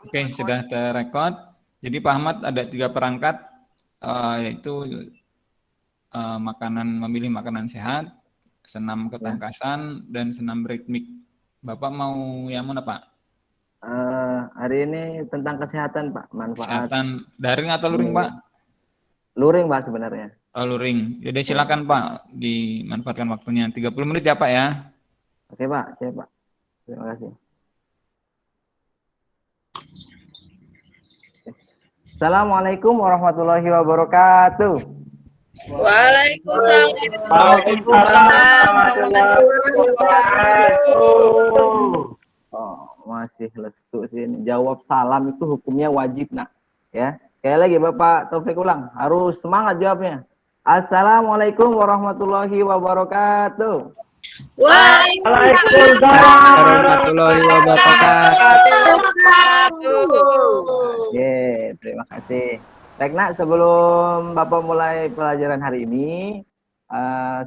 Oke, sudah terrekod. Jadi Pak Ahmad ada 3 perangkat, yaitu memilih makanan sehat, senam ketangkasan, dan senam ritmik. Bapak mau yang mana, Pak? Hari ini tentang kesehatan, Pak. Manfaat. Kesehatan daring atau luring, Pak? Luring, Pak, sebenarnya. Oh, luring. Jadi silakan, Pak, dimanfaatkan waktunya. 30 menit ya, Pak ya. Oke, Pak. Siap, Pak. Terima kasih. Assalamualaikum warahmatullahi wabarakatuh. Waalaikumsalam warahmatullahi wabarakatuh. Oh, masih lesu sih ini. Jawab salam itu hukumnya wajib, nak. Ya. Sekali lagi Bapak Taufik ulang. Harus semangat jawabnya. Assalamualaikum warahmatullahi wabarakatuh. Waalaikumsalam warahmatullahi wabarakatuh. Oke, terima kasih. Baik, nak, sebelum Bapak mulai pelajaran hari ini,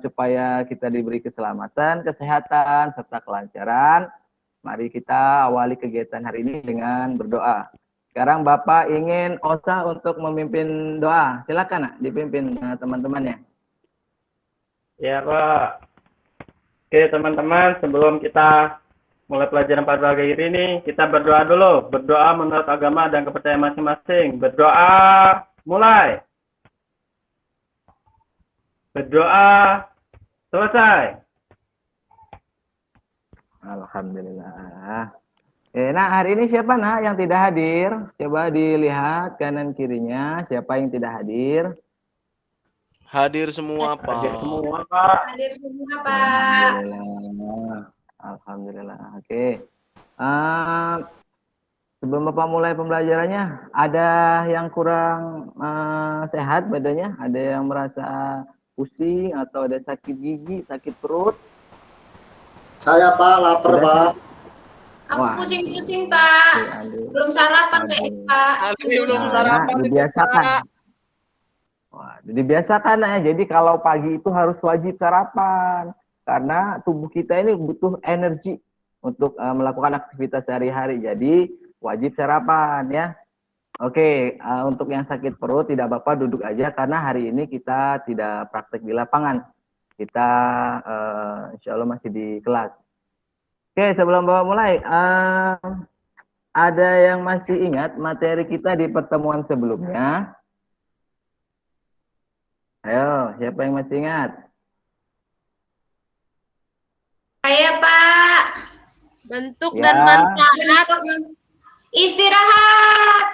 supaya kita diberi keselamatan, kesehatan, serta kelancaran, mari kita awali kegiatan hari ini dengan berdoa. Sekarang Bapak ingin Osa untuk memimpin doa. Silakan, nak, dipimpin teman-temannya. Ya, Pak. Oke, teman-teman, sebelum kita mulai pelajaran pada pagi ini, kita berdoa dulu. Berdoa menurut agama dan kepercayaan masing-masing. Berdoa, mulai. Berdoa, selesai. Alhamdulillah. Nah, hari ini siapa, nak, yang tidak hadir? Coba dilihat kanan kirinya, siapa yang tidak hadir? Hadir semua, Pak. Hadir semua, Pak. Hadir semua, Pak. Alhamdulillah. Alhamdulillah. Oke. Sebelum Bapak mulai pembelajarannya, ada yang kurang sehat badannya? Ada yang merasa pusing atau ada sakit gigi, sakit perut? Saya, Pak, lapar, Pak. Aku pusing-pusing, Pak. Belum sarapan kayaknya, Pak. Belum sarapan. Dibiasakan. Wah, dibiasakan, ya. Jadi kalau pagi itu harus wajib sarapan. Karena tubuh kita ini butuh energi untuk melakukan aktivitas sehari-hari. Jadi wajib sarapan, ya. Oke, untuk yang sakit perut tidak apa-apa, duduk aja karena hari ini kita tidak praktek di lapangan. Kita insya Allah masih di kelas. Oke, sebelum Bapak mulai, ada yang masih ingat materi kita di pertemuan sebelumnya? Ayo, siapa yang masih ingat? Saya, Pak. Bentuk dan manfaat istirahat.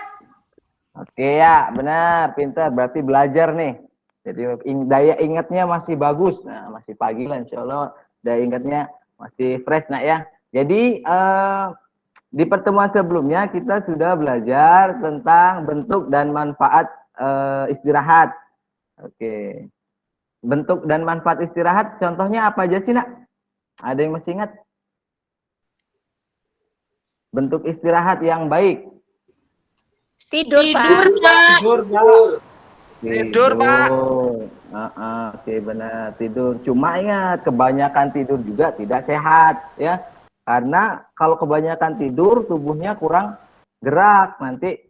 Oke, ya, benar, pintar. Berarti belajar nih. Jadi daya ingatnya masih bagus. Nah, masih pagi lah, insya Allah daya ingatnya masih fresh, nak, ya. Jadi di pertemuan sebelumnya kita sudah belajar tentang bentuk dan manfaat istirahat. Oke. Bentuk dan manfaat istirahat, contohnya apa aja sih, nak? Ada yang masih ingat? Bentuk istirahat yang baik. tidur, Pak. Tidur, Pak. Oke, benar, tidur. Cuma ingat, kebanyakan tidur juga tidak sehat, ya. Karena kalau kebanyakan tidur, tubuhnya kurang gerak, nanti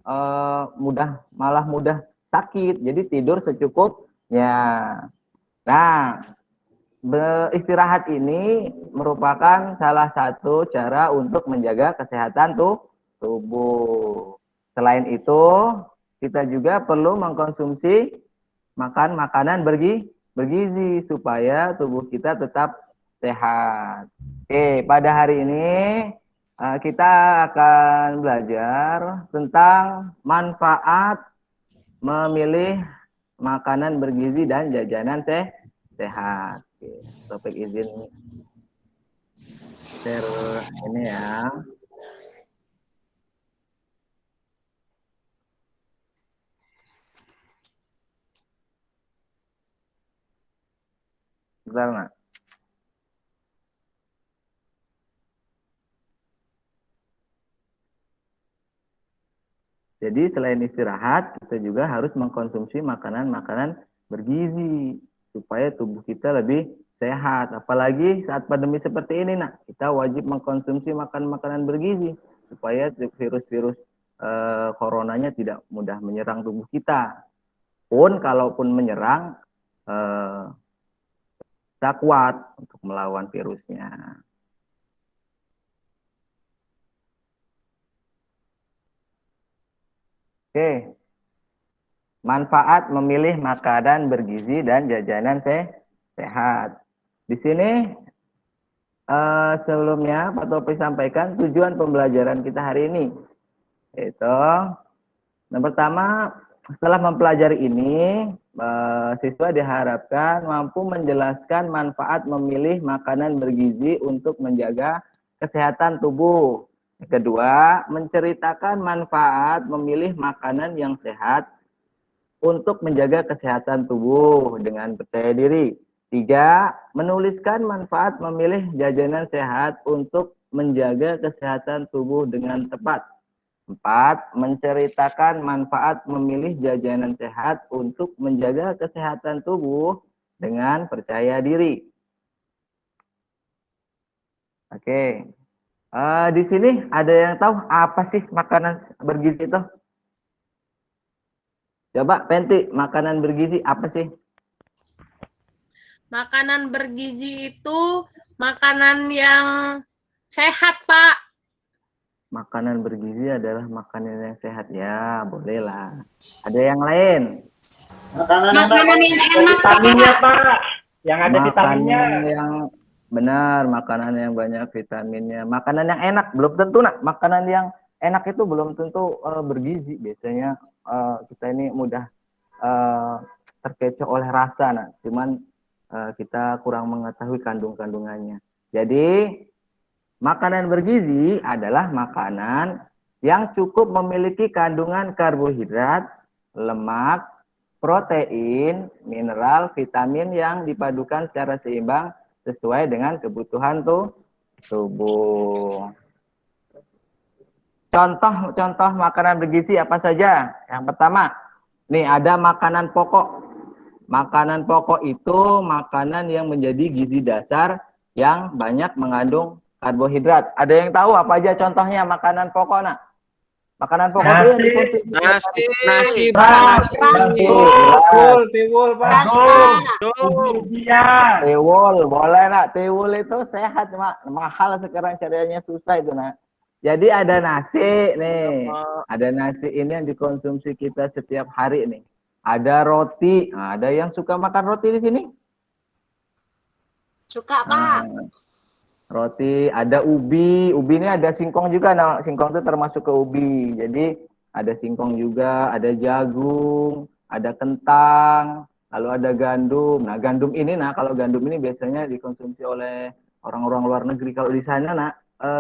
malah mudah sakit. Jadi tidur secukupnya. Nah, beristirahat ini merupakan salah satu cara untuk menjaga kesehatan tubuh. Selain itu, kita juga perlu mengkonsumsi makanan bergizi supaya tubuh kita tetap sehat. Oke, pada hari ini kita akan belajar tentang manfaat memilih makanan bergizi dan jajanan sehat. Oke, Topik izin share ini, ya. Bentar, nak. Jadi selain istirahat, kita juga harus mengkonsumsi makanan-makanan bergizi supaya tubuh kita lebih sehat. Apalagi saat pandemi seperti ini, nak, kita wajib mengkonsumsi makanan-makanan bergizi supaya virus-virus coronanya tidak mudah menyerang tubuh kita. Kalaupun menyerang, kita kuat untuk melawan virusnya. Oke. Manfaat memilih makanan bergizi dan jajanan sehat. Di sini sebelumnya Pak Topi sampaikan tujuan pembelajaran kita hari ini. Yaitu, yang pertama, setelah mempelajari ini, siswa diharapkan mampu menjelaskan manfaat memilih makanan bergizi untuk menjaga kesehatan tubuh. Kedua, menceritakan manfaat memilih makanan yang sehat untuk menjaga kesehatan tubuh dengan percaya diri. 3, menuliskan manfaat memilih jajanan sehat untuk menjaga kesehatan tubuh dengan tepat. 4, menceritakan manfaat memilih jajanan sehat untuk menjaga kesehatan tubuh dengan percaya diri. Oke. Di sini ada yang tahu apa sih makanan bergizi itu? Coba Penti, makanan bergizi apa sih? Makanan bergizi itu makanan yang sehat, Pak. Makanan bergizi adalah makanan yang sehat. Ya, bolehlah. Ada yang lain? Makanan Makanan yang enak, Vitaminnya, Pak. Pak. Yang ada vitaminnya. Makanan yang benar, makanan yang banyak vitaminnya. Makanan yang enak, belum tentu nak. Makanan yang enak itu belum tentu bergizi. Biasanya kita ini mudah terkecoh oleh rasa, nak. Cuman kita kurang mengetahui kandungannya. Jadi, makanan bergizi adalah makanan yang cukup memiliki kandungan karbohidrat, lemak, protein, mineral, vitamin yang dipadukan secara seimbang sesuai dengan kebutuhan tubuh. Contoh makanan bergizi apa saja? Yang pertama, nih ada makanan pokok. Makanan pokok itu makanan yang menjadi gizi dasar yang banyak mengandung karbohidrat. Ada yang tahu apa aja contohnya makanan pokok, nak? Makanan pokok itu yang dikonsumsi. Nasi, Tiwul, Pak. Tiwul, boleh nak. Tiwul itu sehat, mak. Mahal sekarang cariannya susah itu, nak. Jadi ada nasi nih. Ada nasi ini yang dikonsumsi kita setiap hari nih. Ada roti. Nah, ada yang suka makan roti di sini? Suka, Pak. Roti, ada ubi. Ubi ini ada singkong juga. Nah, singkong itu termasuk ke ubi. Jadi ada singkong juga, ada jagung, ada kentang, lalu ada gandum. Nah, gandum ini, kalau gandum ini biasanya dikonsumsi oleh orang-orang luar negeri. Kalau di sana,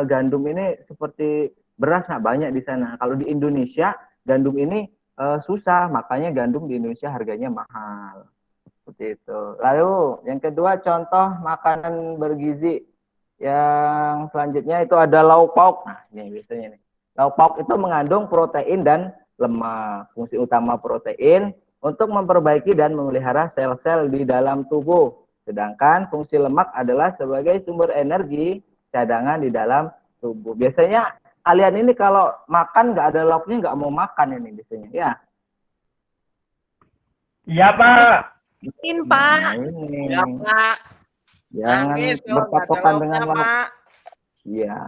gandum ini seperti beras, banyak di sana. Kalau di Indonesia, gandum ini susah, makanya gandum di Indonesia harganya mahal. Seperti itu. Lalu yang kedua, contoh makanan bergizi. Yang selanjutnya itu ada lauk pauk. Nah, ini biasanya nih. Lauk pauk itu mengandung protein dan lemak. Fungsi utama protein untuk memperbaiki dan memelihara sel-sel di dalam tubuh. Sedangkan fungsi lemak adalah sebagai sumber energi cadangan di dalam tubuh. Biasanya kalian ini kalau makan nggak ada lauknya nggak mau makan ini biasanya, ya? Iya, Pak. Mungkin, Pak. Nah, ini. Ya, Pak. Jangan Nangis kalau berpatokan nggak dengan ada lauk. Pak. Iya.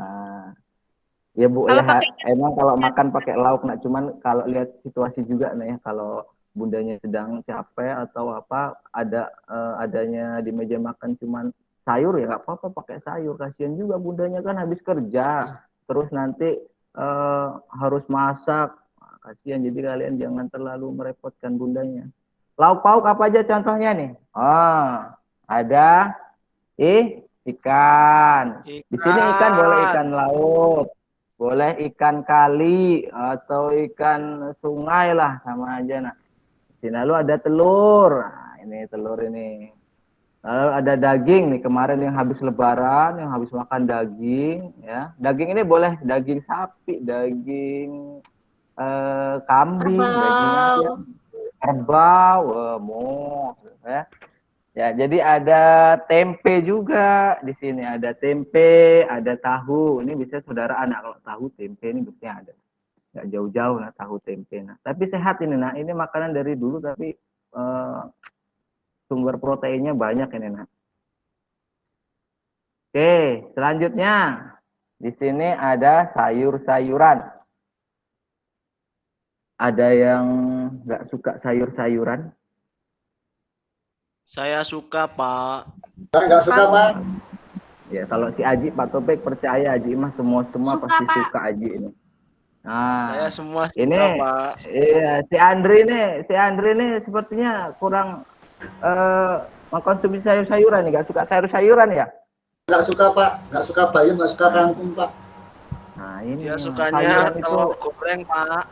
Ya Bu, Kalau ya pakai- emang kalau makan pakai lauk, nak. Cuman kalau lihat situasi juga, ya, kalau bundanya sedang capek atau apa, adanya di meja makan cuman sayur, ya nggak apa-apa pakai sayur. Kasihan juga bundanya kan habis kerja, terus nanti harus masak. Nah, kasihan, jadi kalian jangan terlalu merepotkan bundanya. Lauk pauk apa aja contohnya nih? Ada ikan. Di sini ikan boleh ikan laut, boleh ikan kali atau ikan sungai lah, sama aja, nak. Di sini lalu ada telur. Nah, ini telur ini. Lalu ada daging nih, kemarin yang habis lebaran, yang habis makan daging, ya. Daging ini boleh daging sapi, daging kambing, daging ayam, kerbau, ya. Ya, jadi ada tempe juga di sini. Ada tempe, ada tahu. Ini bisa saudara anak kalau tahu tempe ini biasanya ada. Nggak jauh-jauh lah tahu tempe. Nah, tapi sehat ini, nah. Ini makanan dari dulu tapi sumber proteinnya banyak ini, nah. Oke, selanjutnya di sini ada sayur-sayuran. Ada yang nggak suka sayur-sayuran? Saya suka, Pak. Saya nggak suka, Pak. Ya, kalau si Aji, Pak Topik percaya Aji mah semua Suka, pasti Pak. suka Aji ini. Nah, Saya semua suka, ini Pak. iya, si Andri nih sepertinya kurang mengkonsumsi sayur-sayuran nih, nggak suka sayur-sayuran ya? Nggak suka, Pak. Nggak suka bayam, nggak suka kangkung, Pak. Nah, ini Dia nih, sukanya sayuran itu, telur goreng, Pak.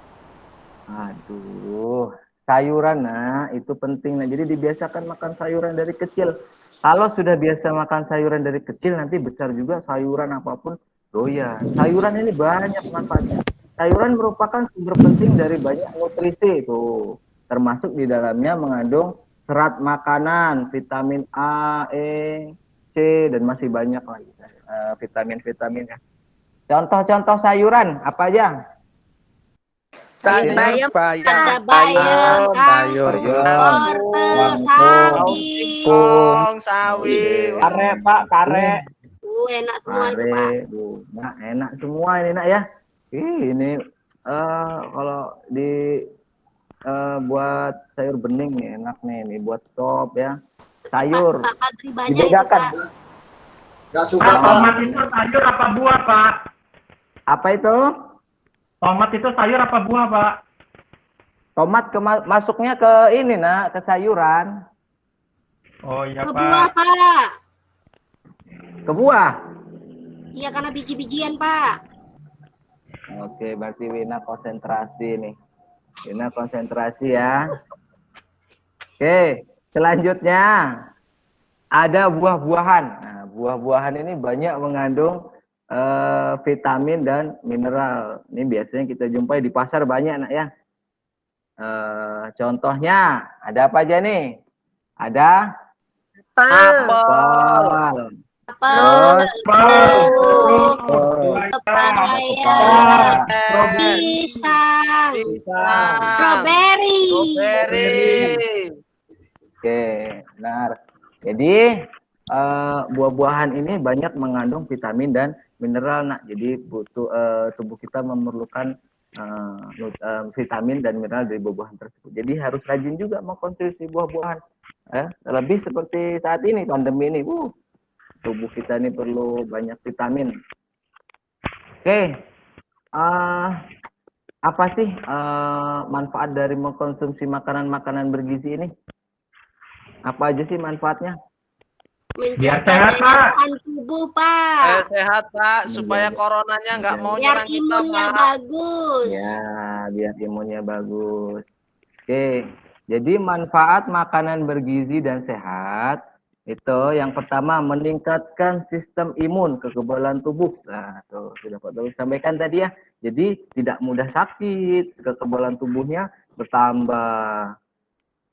aduh, sayuran nah itu penting. Nah, jadi dibiasakan makan sayuran dari kecil. Kalau sudah biasa makan sayuran dari kecil, nanti besar juga sayuran apapun doyan. Sayuran ini banyak manfaatnya. Sayuran merupakan sumber penting dari banyak nutrisi itu, termasuk di dalamnya mengandung serat makanan, vitamin A, E, C, dan masih banyak lagi vitamin-vitaminnya. Contoh-contoh sayuran apa aja? Sayur Bayam, Ada bayam, kangkung, wortel, sawi. Sawi. Kare, Pak, kare. Enak semua itu, Pak. Kare, nah, enak semua ini, nak ya. Ini kalau di buat sayur bening nih enak nih, buat sop ya. Sayur Pak Padri banyak itu, dibedakan. Pak. Nggak suka, Pak, Pak. tomat itu sayur apa buah, Pak? Apa itu? Tomat itu sayur apa buah, Pak? Tomat masuknya ke ini, nak, ke sayuran. Oh iya, Ke Pak. buah, Pak. Ke buah. Iya, karena biji-bijian, Pak. Oke, berarti Wina konsentrasi nih. Wina konsentrasi ya. Oke, selanjutnya ada buah-buahan. Nah, buah-buahan ini banyak mengandung vitamin dan mineral. Ini biasanya kita jumpai di pasar banyak, nak ya. Contohnya ada apa aja nih? Ada apel. Terus Pepaya, pisang, strawberry. Oke, benar. Jadi buah-buahan ini banyak mengandung vitamin dan mineral, nak. Jadi tubuh kita memerlukan vitamin dan mineral dari buah-buahan tersebut. Jadi harus rajin juga mengkonsumsi buah-buahan. Lebih seperti saat ini pandemi ini, tubuh kita ini perlu banyak vitamin. Oke, apa sih manfaat dari mengkonsumsi makanan-makanan bergizi ini? Apa aja sih manfaatnya? Biar Menjaga sehat, daya Pak. tahan tubuh, Pak. Sehat, Pak, supaya coronanya nggak mau Biar nyerang kita, imunnya Pak. bagus. Ya, biar imunnya bagus. Oke, jadi manfaat makanan bergizi dan sehat itu yang pertama meningkatkan sistem imun, kekebalan tubuh. Nah, tuh sudah Pak Dwi sampaikan tadi ya. Jadi tidak mudah sakit, kekebalan tubuhnya bertambah.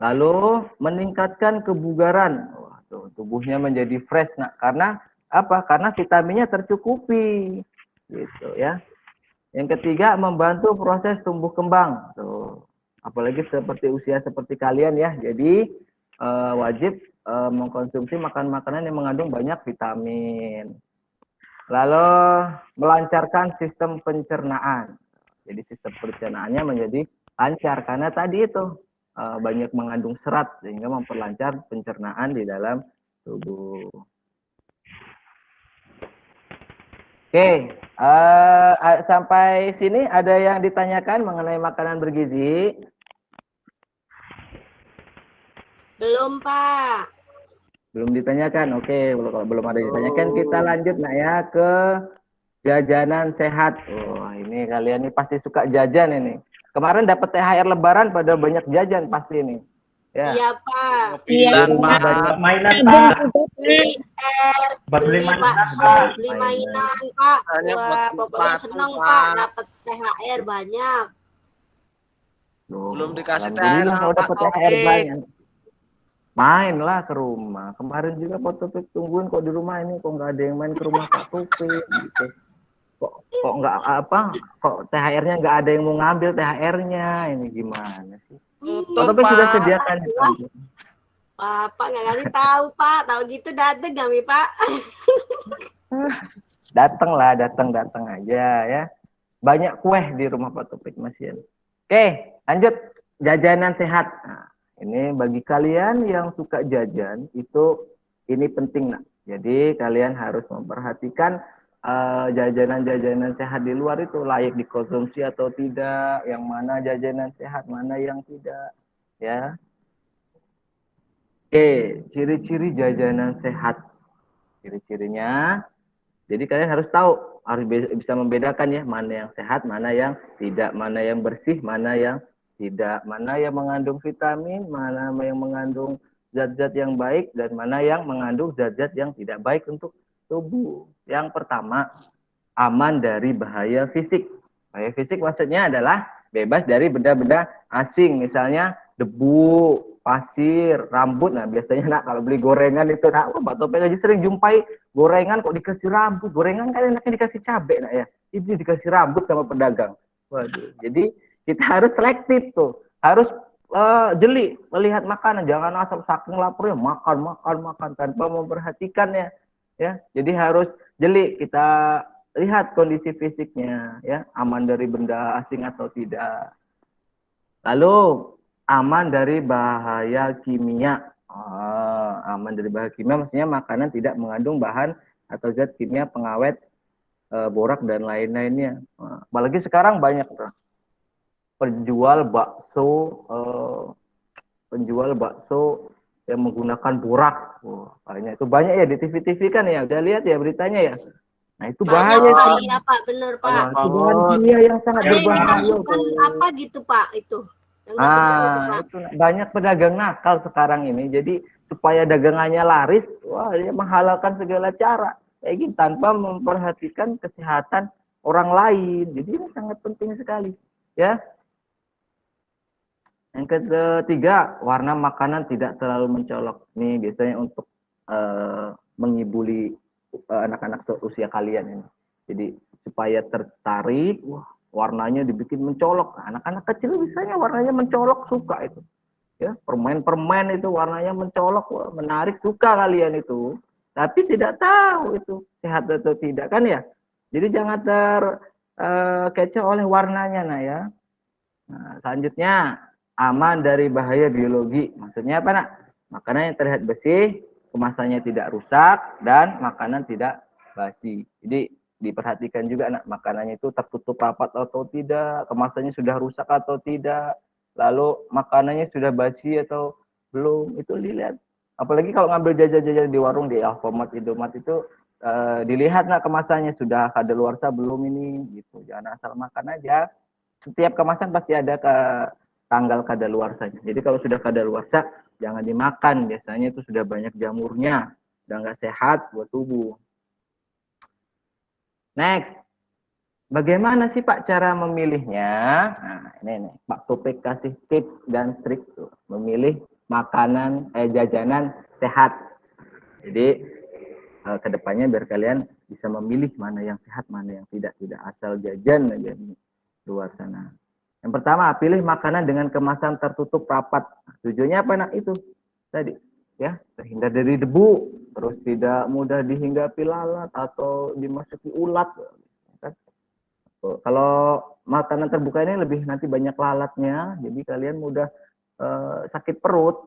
Lalu meningkatkan kebugaran. Wah, tuh, tubuhnya menjadi fresh, nak. Karena apa? Karena vitaminnya tercukupi, gitu ya. Yang ketiga membantu proses tumbuh kembang. Tuh, apalagi seperti usia seperti kalian ya. Jadi wajib mengkonsumsi makanan-makanan yang mengandung banyak vitamin. Lalu melancarkan sistem pencernaan. Jadi sistem pencernaannya menjadi lancar karena tadi itu banyak mengandung serat sehingga memperlancar pencernaan di dalam tubuh. Oke, sampai sini ada yang ditanyakan mengenai makanan bergizi? Belum, Pak. Belum ditanyakan. Oke, kalau belum ada ditanyakan kita lanjut, nak ya, ke jajanan sehat. Wah, ini kalian ini pasti suka jajan ini. Kemarin dapat THR Lebaran pada banyak jajan pasti ini. Ya. Iya, Pak. Pilan, Pak. Mainan, Pak. Beli es, Buat beli beli mainan, bakso, Pak. beli mainan, Pak. Hanya Wah, buat pokoknya sepatu, seneng, Pak. Pak. Dapat THR banyak. Loh, Belum dikasih alhamdulillah THR sama kalau Pak dapat THR Taufik. banyak. Mainlah ke rumah. Kemarin juga Pak Topik tungguin kok di rumah ini, kok nggak ada yang main ke rumah Pak Topik gitu. Kok nggak apa? Kok THR-nya nggak ada yang mau ngambil THR-nya? Ini gimana sih? Pak Tutup, Topik sudah Pak. sediakan. Pak nggak ngasih tahu, Pak. Tahu gitu dateng kami, Pak. Datang aja ya. Banyak kue di rumah Pak Topik masih ada. Oke, lanjut jajanan sehat. Nah, ini bagi kalian yang suka jajan itu ini penting nak. Jadi kalian harus memperhatikan jajanan-jajanan sehat di luar itu layak dikonsumsi atau tidak, yang mana jajanan sehat, mana yang tidak, ya. Oke, ciri-ciri jajanan sehat. Ciri-cirinya, jadi kalian harus tahu, harus bisa membedakan ya, mana yang sehat, mana yang tidak, mana yang bersih, mana yang tidak, mana yang mengandung vitamin, mana yang mengandung zat-zat yang baik, dan mana yang mengandung zat-zat yang tidak baik untuk tubuh. Yang pertama, aman dari bahaya fisik. Bahaya fisik maksudnya adalah bebas dari benda-benda asing, misalnya debu, pasir, rambut. Nah biasanya nak kalau beli gorengan itu nak, Pak Topik aja sering jumpai gorengan kok dikasih rambut. Gorengan kan enaknya dikasih cabai nak ya. Ini dikasih rambut sama pedagang. Waduh. Jadi kita harus selektif tuh. Harus jeli melihat makanan, jangan asal saking laparnya makan tanpa memperhatikannya. Ya, jadi harus jeli kita lihat kondisi fisiknya, ya, aman dari benda asing atau tidak. Lalu aman dari bahaya kimia. Aman dari bahaya kimia maksudnya makanan tidak mengandung bahan atau zat kimia pengawet, borak dan lain-lainnya. Apalagi sekarang banyak penjual bakso yang menggunakan boraks. Itu banyak ya di TV-TV kan ya, udah lihat ya beritanya ya. Nah itu bahaya. Iya Pak, bener Pak. Itu bahan kimia yang sangat berbahaya. Apa gitu Pak itu? Itu banyak pedagang nakal sekarang ini. Jadi supaya dagangannya laris, wah dia menghalalkan segala cara. Kayak gitu tanpa memperhatikan kesehatan orang lain. Jadi ini sangat penting sekali, ya. Yang ketiga, warna makanan tidak terlalu mencolok. Nih biasanya untuk menghibuli anak-anak usia kalian ini. Jadi supaya tertarik, wah warnanya dibikin mencolok. Anak-anak kecil biasanya warnanya mencolok, suka itu. Ya, permen-permen itu warnanya mencolok, wah, menarik, suka kalian itu. Tapi tidak tahu itu sehat atau tidak kan ya. Jadi jangan terkecoh oleh warnanya nah ya. Nah, selanjutnya aman dari bahaya biologi. Maksudnya apa nak? Makanan yang terlihat bersih, kemasannya tidak rusak, dan makanan tidak basi. Jadi diperhatikan juga nak, makanannya itu tertutup rapat atau tidak, kemasannya sudah rusak atau tidak, lalu makanannya sudah basi atau belum, itu dilihat. Apalagi kalau ngambil jajan-jajan di warung, di Alfamart, Indomaret itu dilihat nak kemasannya sudah kadaluarsa belum ini, gitu. Jangan asal makan aja. Setiap kemasan pasti ada tanggal kadaluarsanya. Jadi kalau sudah kadaluarsa jangan dimakan, biasanya itu sudah banyak jamurnya, udah nggak sehat buat tubuh. Next, bagaimana sih Pak cara memilihnya? Nah, ini Pak Topik kasih tips dan trik tuh, memilih makanan jajanan sehat. Jadi kedepannya biar kalian bisa memilih mana yang sehat, mana yang tidak asal jajan aja di luar sana. Yang pertama, pilih makanan dengan kemasan tertutup rapat. Tujuannya apa nak itu? Tadi ya, terhindar dari debu, terus tidak mudah dihinggapi lalat atau dimasuki ulat. Kan? Kalau makanan terbuka ini lebih nanti banyak lalatnya, jadi kalian mudah sakit perut.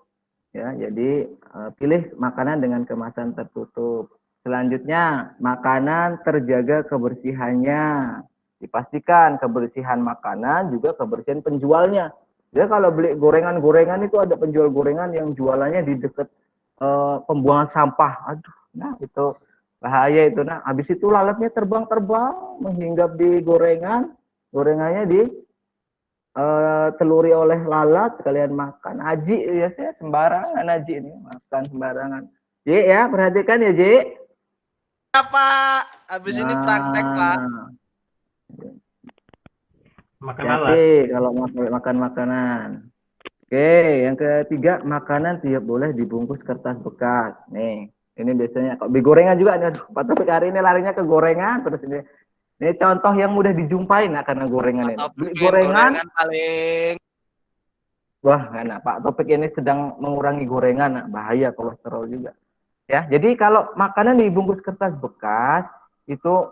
Ya, jadi pilih makanan dengan kemasan tertutup. Selanjutnya, makanan terjaga kebersihannya. Dipastikan kebersihan makanan juga kebersihan penjualnya. Jadi kalau beli gorengan-gorengan itu ada penjual gorengan yang jualannya di dekat pembuangan sampah. Aduh, nah itu bahaya itu. Nah, habis itu lalatnya terbang-terbang menghinggap di gorengannya di teluri oleh lalat, kalian makan. Aji biasanya sembarangan aji ini, makan sembarangan. Ji ya, perhatikan ya Ji. Pak, habis ini praktek Pak. Makan Hati kalau makan makanan. Oke, yang ketiga, makanan tidak boleh dibungkus kertas bekas. Nih, ini biasanya kok di gorengan juga nih. Aduh, Pak Taufik hari ini larinya ke gorengan terus ini. Ini contoh yang mudah dijumpai nah karena gorengan ini. Beli gorengan paling wah, enak. Pak Topik ini sedang mengurangi gorengan, nah, bahaya kolesterol juga. Ya, jadi kalau makanan dibungkus kertas bekas itu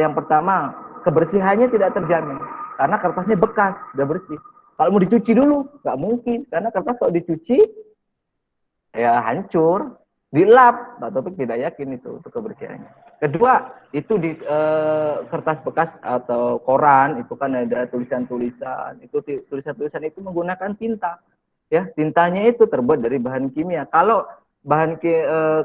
yang pertama kebersihannya tidak terjamin karena kertasnya bekas, sudah bersih. Kalau mau dicuci dulu, nggak mungkin karena kertas kalau dicuci ya hancur, dilap. Pak Topik tidak yakin itu untuk kebersihannya. Kedua, itu di kertas bekas atau koran itu kan ada tulisan-tulisan. Itu tulisan-tulisan itu menggunakan tinta. Ya, tintanya itu terbuat dari bahan kimia. Kalau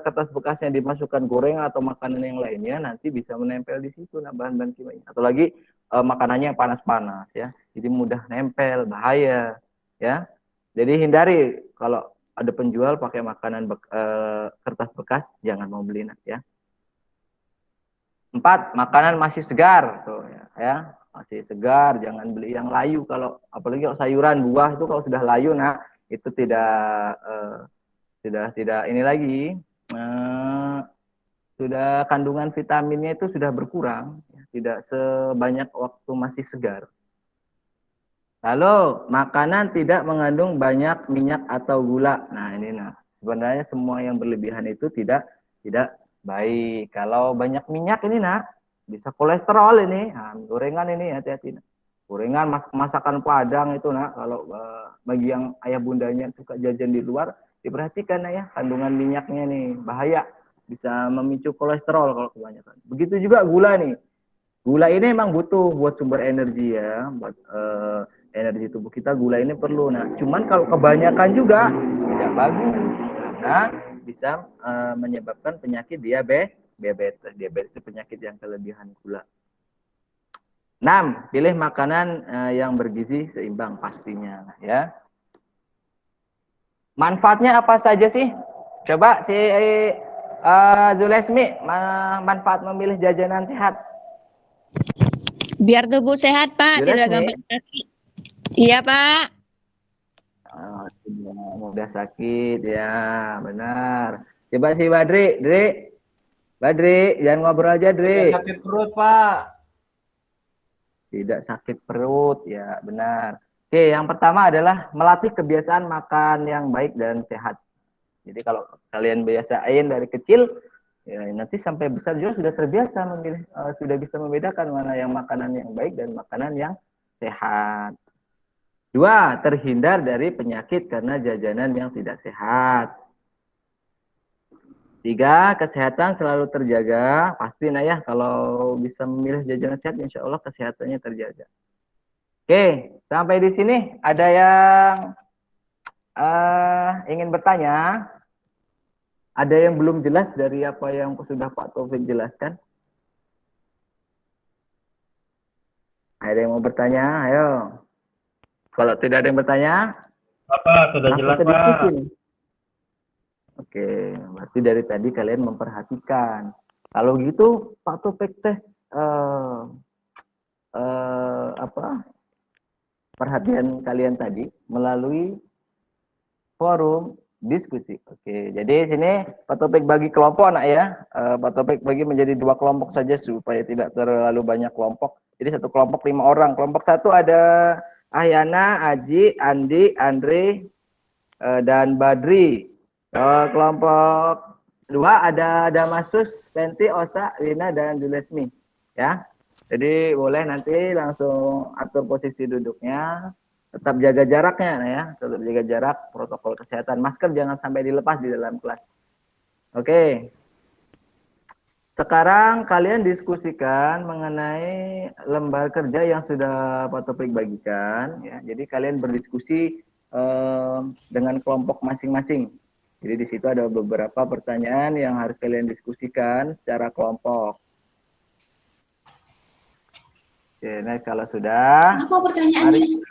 kertas bekasnya dimasukkan gorengan atau makanan yang lainnya nanti bisa menempel di situ nah bahan-bahan kimia. Atau lagi makanannya yang panas-panas ya. Jadi mudah nempel, bahaya ya. Jadi hindari kalau ada penjual pakai makanan kertas bekas, jangan mau beli ya. 4, makanan masih segar tuh ya, masih segar, jangan beli yang layu. Kalau apalagi kalau sayuran, buah itu kalau sudah layu nah itu tidak ini lagi sudah kandungan vitaminnya itu sudah berkurang, ya, tidak sebanyak waktu masih segar. Lalu makanan tidak mengandung banyak minyak atau gula. Nah ini sebenarnya semua yang berlebihan itu tidak baik. Kalau banyak minyak ini bisa kolesterol ini. Nah, gorengan ini hati-hati. Gorengan masakan Padang itu kalau bagi yang ayah bundanya suka jajan di luar diperhatikan ya kandungan minyaknya nih bahaya, bisa memicu kolesterol kalau kebanyakan. Begitu juga gula nih. Gula ini memang butuh buat sumber energi ya, buat energi tubuh kita gula ini perlu. Nah, cuman kalau kebanyakan juga tidak bagus karena bisa menyebabkan penyakit diabetes. Diabetes itu penyakit yang kelebihan gula. 6. Pilih makanan yang bergizi seimbang pastinya ya. Manfaatnya apa saja sih? Coba si Zulesmi, manfaat memilih jajanan sehat. Biar tubuh sehat, Pak, tidak gampang sakit. Iya, Pak. Oh, tidak mudah sakit ya, benar. Coba si Badri, Badri, jangan ngobrol aja, Dri. Tidak sakit perut, Pak. Tidak sakit perut, ya benar. Oke, yang pertama adalah melatih kebiasaan makan yang baik dan sehat. Jadi kalau kalian biasain dari kecil, ya nanti sampai besar juga sudah terbiasa memilih, sudah bisa membedakan mana yang makanan yang baik dan makanan yang sehat. 2, terhindar dari penyakit karena jajanan yang tidak sehat. 3, kesehatan selalu terjaga. Pasti ya kalau bisa memilih jajanan sehat, insya Allah kesehatannya terjaga. Oke, sampai di sini ada yang ingin bertanya? Ada yang belum jelas dari apa yang sudah Pak Taufik jelaskan? Ada yang mau bertanya? Ayo. Kalau tidak ada yang bertanya, Bapak sudah jelas, Pak. Oke, berarti dari tadi kalian memperhatikan. Kalau gitu Pak Taufik tes perhatian kalian tadi melalui forum diskusi. Oke, jadi sini Pak Taufik bagi kelompok ya. Pak Taufik bagi menjadi 2 kelompok saja supaya tidak terlalu banyak kelompok. Jadi satu kelompok 5 orang. Kelompok 1 ada Ahyana, Aji, Andi, Andre, dan Badri. Kelompok 2 ada Damasus, Penti, Osa, Lina, dan Julesmi. Ya. Jadi boleh nanti langsung atur posisi duduknya. Tetap jaga jaraknya ya. Tetap jaga jarak, protokol kesehatan. Masker jangan sampai dilepas di dalam kelas. Oke. Sekarang kalian diskusikan mengenai lembar kerja yang sudah Pak Taufik bagikan. Ya. Jadi kalian berdiskusi dengan kelompok masing-masing. Jadi di situ ada beberapa pertanyaan yang harus kalian diskusikan secara kelompok. Oke, nah kalau sudah, Apa pertanyaannya?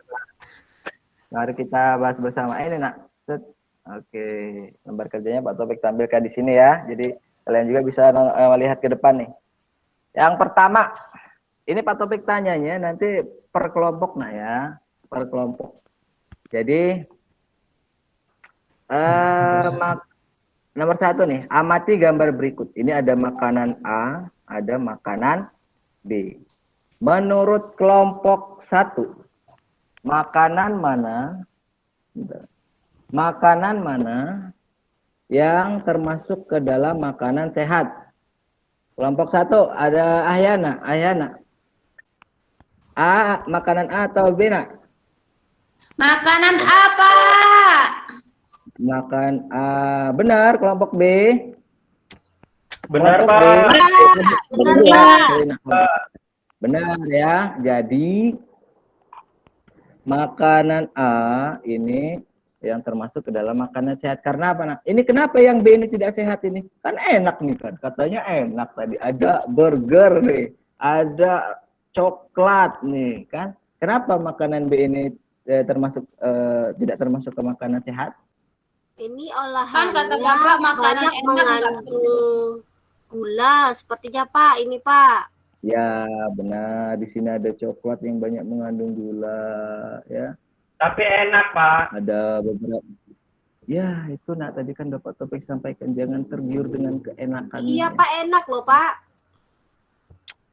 mari kita bahas bersama. Ini nak. Oke, lembar kerjanya Pak Taufik tampilkan di sini ya. Jadi kalian juga bisa melihat ke depan nih. Yang pertama, ini Pak Taufik tanyanya nanti per kelompok ya, per kelompok. Jadi Nomor 1 nih, amati gambar berikut. Ini ada makanan A, ada makanan B. Menurut kelompok 1, makanan mana yang termasuk ke dalam makanan sehat? Kelompok 1 ada Ahyana. A, makanan A atau B, nak? Makanan apa? Makan A. Benar. Kelompok B? Benar, Kelompok Pak. B. Benar, Pak. Benar ya. Jadi makanan A ini yang termasuk ke dalam makanan sehat. Karena apa, nak? Ini kenapa yang B ini tidak sehat ini? Kan enak nih kan. Katanya enak tadi. Ada burger nih. Ada coklat nih kan. Kenapa makanan B ini tidak termasuk ke makanan sehat? ini olahannya Kan kata Bapak makanan banyak enak mengandung gula sepertinya Pak, ini Pak. Ya, benar. Di sini ada coklat yang banyak mengandung gula, ya. Tapi enak, Pak. Ada beberapa. Ya, itu nak tadi kan Bapak Topik sampaikan jangan tergiur dengan keenakan. Iya Pak, enak loh Pak.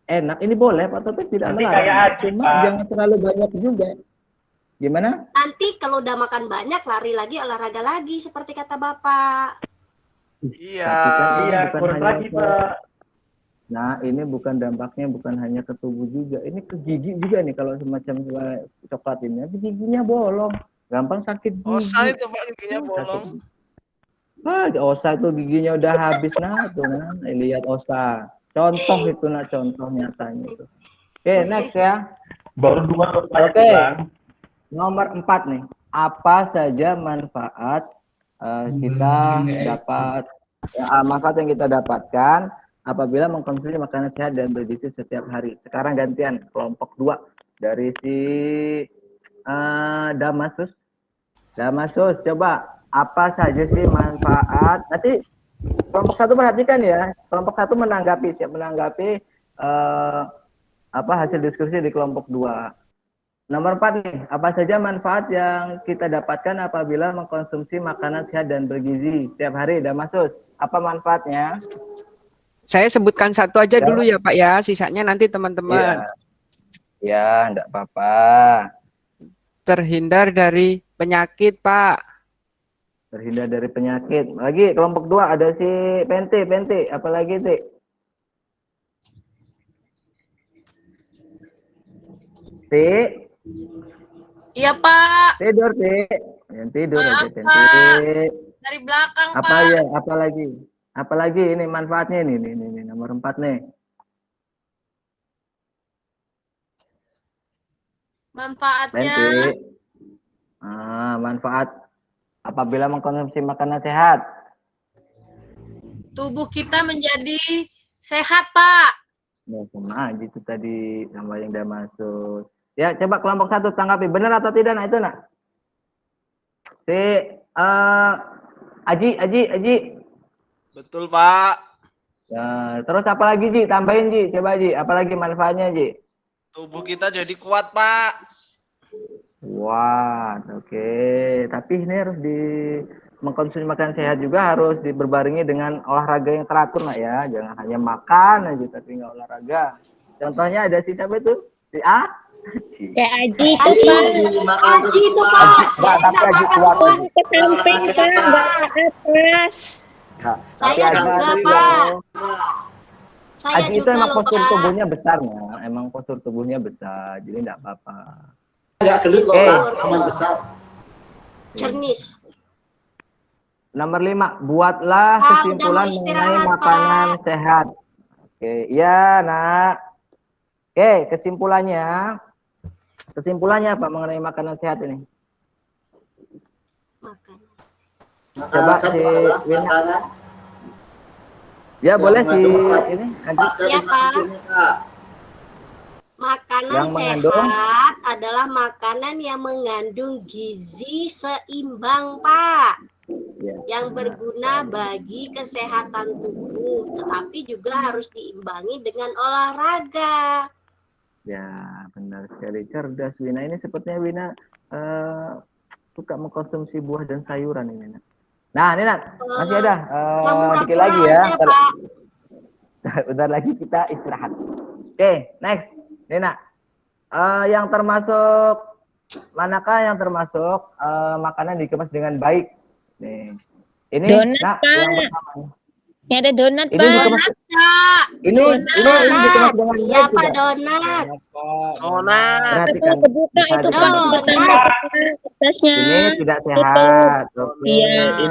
Enak, ini boleh Pak Topik tidak Nanti melarang. kayak Aji, Cuma Pak. jangan terlalu banyak juga. Gimana? Nanti kalau udah makan banyak lari lagi olahraga lagi seperti kata Bapak. Iya. Tapi kan ini Iya, bukan kurang hanya lagi, Pak. Nah, ini bukan dampaknya bukan hanya ke tubuh juga. Ini ke gigi juga nih kalau semacam coklat ini. Tapi giginya bolong. Gampang sakit gigi. Osa itu Pak giginya bolong. Osa itu giginya udah habis nah tuh nah. Lihat Osa. Contoh itu nah contoh nyatanya itu. Oke, next ya. Baru 2 Oke. Nomor 4 nih. Apa saja manfaat kita dapat manfaat yang kita dapatkan apabila mengkonsumsi makanan sehat dan bergizi setiap hari. Sekarang gantian kelompok 2 dari si Damasus. Damasus, coba apa saja sih manfaat? Nanti kelompok 1 perhatikan ya. Kelompok 1 menanggapi, siap menanggapi hasil diskusi di kelompok 2. Nomor 4 nih, apa saja manfaat yang kita dapatkan apabila mengkonsumsi makanan sehat dan bergizi setiap hari? Damasus, apa manfaatnya? Saya sebutkan satu aja dulu ya Pak ya, sisanya nanti teman-teman. Ya, enggak apa-apa. Terhindar dari penyakit Pak. Terhindar dari penyakit. Lagi kelompok 2 ada si Pente, apalagi Ti? Ti? Iya Pak. Tidur, Ti. Yang tidur aja, Maaf, Pente. Pak. Dari belakang Apa Pak. ya? Apalagi ini manfaatnya nih nomor 4 nih. Manfaatnya Pente. Manfaat apabila mengkonsumsi makanan sehat. tubuh kita menjadi sehat Pak. Ya, sama aja itu tadi sama yang udah masuk. Ya, coba kelompok 1 tanggapi benar atau tidak nah itu nak. Si Aji. Betul Pak. Ya, terus apa lagi Ji? Tambahin Ji, coba Ji. Apalagi manfaatnya Ji? Tubuh kita jadi kuat Pak. Wah, oke. Tapi ini harus mengkonsumsi makanan sehat juga harus berbarengi dengan olahraga yang teratur nak ya. Jangan hanya makan aja tapi nggak olahraga. Contohnya ada si siapa itu? Si A? Kayak Aji Aji itu Pak. Tapi Aji kuat. ke samping Pak, nggak ke atas. Tapi Saya ada juga Aji Pak. loh. Saya Aji itu juga emang loh postur Pak. tubuhnya besar ya. Emang postur tubuhnya besar, jadi enggak apa-apa. Enggak gendut kok, Pak. Aman besar. Cernis. Nomor 5, buatlah Pak, kesimpulan udah mau mengenai istirahat, makanan sehat. Oke, iya nak. Oke, kesimpulannya apa mengenai makanan sehat ini? Coba si Wina. Ya boleh sih ini. Iya Pak. Makanan Yang mengandung? sehat adalah makanan yang mengandung gizi seimbang Pak. Ya. Yang berguna bagi kesehatan tubuh, tetapi juga harus diimbangi dengan olahraga. Ya, benar sekali. Cerdas Wina. Ini sepertinya Wina suka mengkonsumsi buah dan sayuran ini. Nak. Nah, ini Nak, masih ada Pura-pura dikit lagi ya. aja, Pak. Bentar lagi kita istirahat. Oke, next. Ini Nak, yang termasuk manakah yang termasuk makanan dikemas dengan baik? Nih, ini Donat, Nak, Pak. yang pertama. Ini ada donat, Ini Pak. dikemas, Kak. ini dikemas dengan Iya, baik Pak, tidak? donat. Donat. Perhatikan, Kebuka itu, Pak. perhatikan. Donat. Kertasnya. Ini tidak sehat. Oke. Iya.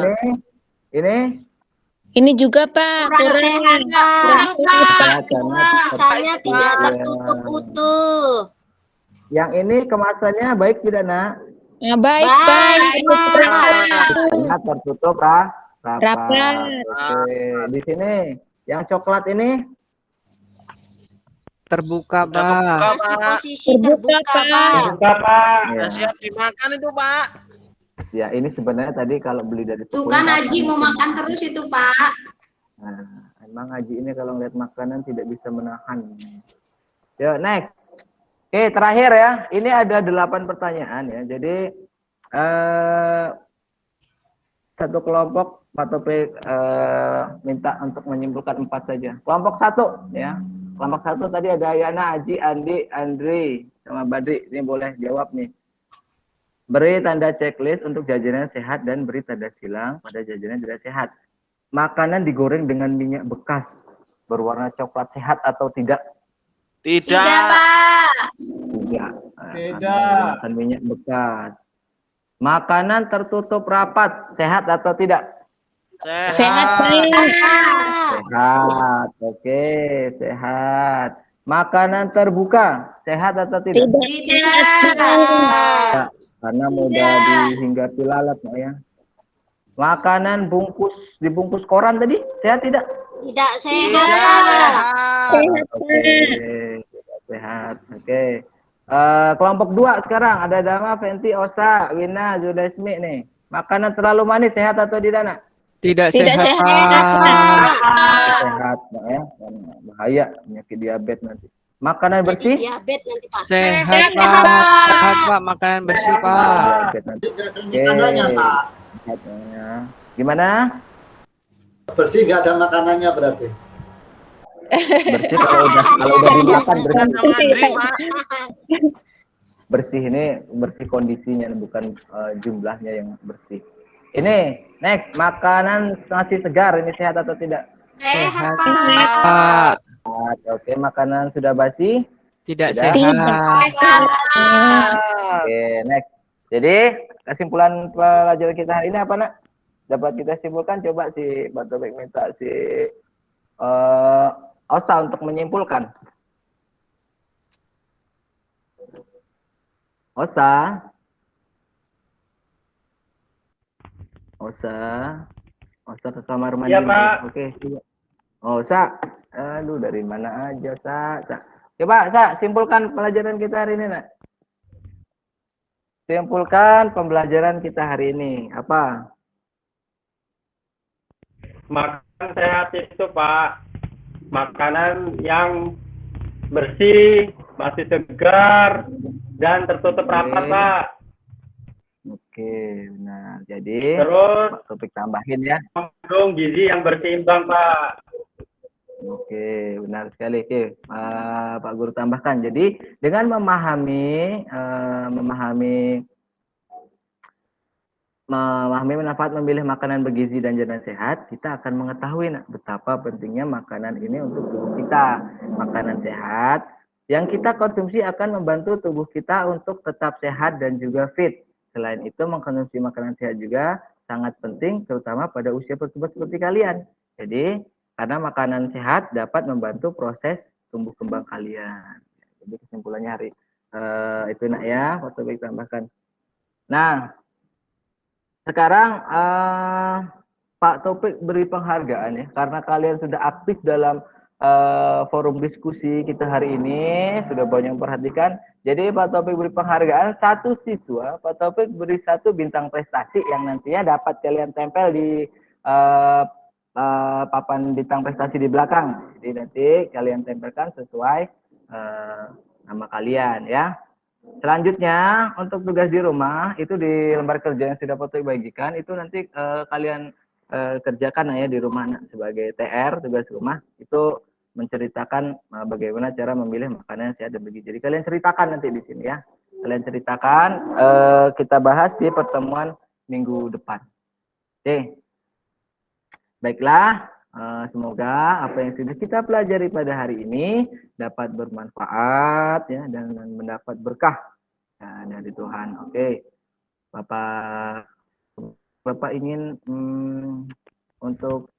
Ini Ini juga, Pak. Kurang sehat, Pak. ya, karena Kemasannya tidak Iya. tertutup utuh. yang ini kemasannya baik tidak Nak? Nah, baik, Baik, Pak. Karena tertutup rapat. Rapat. Oke. Di sini yang coklat ini Terbuka, Udah Pak. kebuka, Masih Pak. posisi Terbuka, terbuka, Pak. Pak. Buka, Pak. ya, Udah siap dimakan itu, Pak. ya ini sebenarnya tadi kalau beli dari Tuh toko kan ini Haji mau makan terus itu Pak. Nah, emang Haji ini kalau ngeliat makanan tidak bisa menahan. Yuk, next. Oke, terakhir ya. Ini ada 8 pertanyaan ya. Jadi satu kelompok Pak Topik minta untuk menyimpulkan 4 saja. Kelompok 1 ya. Kelompok 1 tadi ada Yana, Haji, Andi, Andri, sama Badri. Ini boleh jawab nih. Beri tanda checklist untuk jajanan sehat dan beri tanda silang pada jajanan tidak sehat. Makanan digoreng dengan minyak bekas berwarna coklat sehat atau tidak? Tidak. Tidak Pak. Tidak. Tidak. Menggunakan minyak bekas. Makanan tertutup rapat sehat atau tidak? Sehat, Pak. Sehat. Oke, sehat. Makanan terbuka sehat atau tidak? Tidak. Karena mudah dihinggapi lalat ya. Makanan dibungkus koran tadi sehat tidak? Tidak sehat. Sehat. Oke, tidak sehat. Oke. Kelompok 2 sekarang ada Dama, Fenti, Osa, Wina, Zudaismi nih. Makanan terlalu manis sehat atau tidak Nak? Tidak Tidak sehat, sehat, Pak. Sehat Nak, ya. Bahaya penyakit diabetes nanti. Makanan Jadi bersih? diabetes nanti, Pak. Sehat, Pak. Sehat, Pak. Makanan bersih, Pak. Diabetes nanti. Tidak ada makanannya, Pak. Sehatnya. Gimana? Bersih nggak ada makanannya berarti. Bersih kalau udah dimakan bersih. Sama Andri, Pak. Bersih ini bersih kondisinya bukan jumlahnya yang bersih. Ini next, makanan nasi segar ini sehat atau tidak? Sehat, Sehat, Pak. Pak. Oke, makanan sudah basi? Tidak Sudah. sehat. Oke, next. Jadi kesimpulan pelajaran kita hari ini apa Nak? Dapat kita simpulkan, coba si Pak Topik minta si Osa untuk menyimpulkan. Osa. Osa ke kamar mandi. Iya, Pak. Oke. Osa. Aduh, dari mana aja, Sa? Coba, Sa, simpulkan pelajaran kita hari ini, Nak. Simpulkan pembelajaran kita hari ini. Apa? Makan sehat itu, Pak. Makanan yang bersih, masih segar, dan tertutup rapat, Pak. Oke, benar. Jadi, Terus, Pak Topik tambahin ya. mengandung gizi yang berseimbang, Pak. Oke, benar sekali. Oke, Pak Guru tambahkan. Jadi, dengan memahami manfaat memilih makanan bergizi dan jajanan sehat, kita akan mengetahui betapa pentingnya makanan ini untuk tubuh kita. Makanan sehat yang kita konsumsi akan membantu tubuh kita untuk tetap sehat dan juga fit. Selain itu, mengkonsumsi makanan sehat juga sangat penting, terutama pada usia bertubuh seperti kalian. Jadi, karena makanan sehat dapat membantu proses tumbuh kembang kalian. Jadi kesimpulannya hari itu Nak ya, Pak Topik tambahkan. Nah, sekarang Pak Topik beri penghargaan ya, karena kalian sudah aktif dalam forum diskusi kita hari ini, sudah banyak memperhatikan. Jadi Pak Topik beri penghargaan 1 siswa, Pak Topik beri 1 bintang prestasi yang nantinya dapat kalian tempel di papan bintang prestasi di belakang. Jadi nanti kalian tempelkan sesuai nama kalian ya. Selanjutnya untuk tugas di rumah itu di lembar kerja yang sudah Foto bagikan itu nanti kalian kerjakan ya di rumah sebagai TR tugas rumah itu menceritakan bagaimana cara memilih makanan yang sehat dan bergizi. Jadi kalian ceritakan nanti di sini ya. Kalian ceritakan kita bahas di pertemuan minggu depan. Oke. Baiklah, semoga apa yang sudah kita pelajari pada hari ini dapat bermanfaat ya dan mendapat berkah dari Tuhan. Oke. Bapak ingin untuk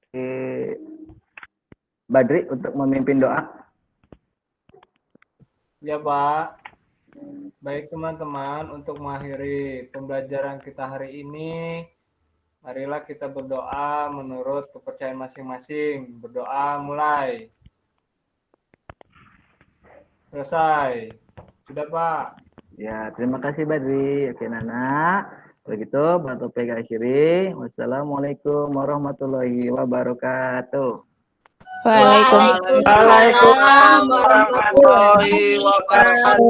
Badri untuk memimpin doa. Ya Pak. Baik teman-teman, untuk mengakhiri pembelajaran kita hari ini, marilah kita berdoa menurut kepercayaan masing-masing. Berdoa mulai. Selesai. Sudah Pak. Ya, terima kasih Badri. Oke Nana. Begitu, Bapak akhiri. Wassalamualaikum warahmatullahi wabarakatuh. Waalaikumsalam warahmatullahi wabarakatuh.